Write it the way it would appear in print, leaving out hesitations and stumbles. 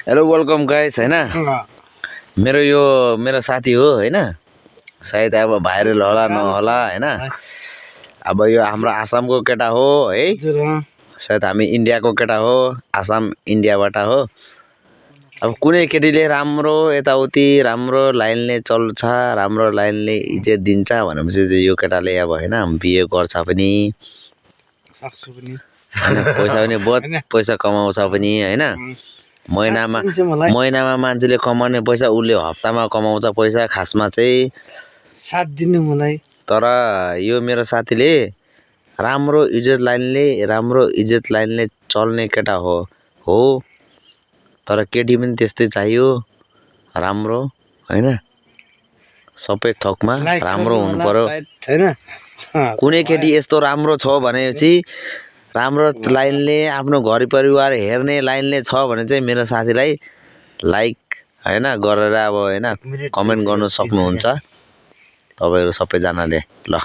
hello welcome guys हैन मेरो साथी हो हैन सायद अब भाइरल होला नहोला हैन अब यो हाम्रो आसामको केटा हो है सायद हामी इन्डियाको केटा हो आसाम इन्डियाबाट हो अब कुनै केटीले राम्रो यताउति राम्रो लाइनले चल्छ राम्रो लाइनले इज्जत दिन्छ भनेपछि चाहिँ यो केटाले अब हैन बिहे गर्छ पनि पैसा पनि बहुत पैसा कमाउँछ पनि हैन महिनामा मान्छेले कमाउने पैसा उले हप्तामा कमाउँछ पैसा खासमा चाहिँ साथ दिनु मलाई तर यो मेरो साथीले राम्रो इज्जत लाइनले चल्ने केटा हो तर केटी पनि त्यस्तै चाहियो राम्रो हैन सबै थकमा राम्रो हुनु पर्यो हैन कुनै केटी यस्तो राम्रो छ भनेपछि राम्रो लाइनले आफ्नो घर परिवार हेर्ने लाइनले छ भने चाहिँ मेरो साथीलाई लाइक हैन गरेर अब हैन कमेन्ट गर्न सक्नुहुन्छ तपाईहरु सबैजनाले ल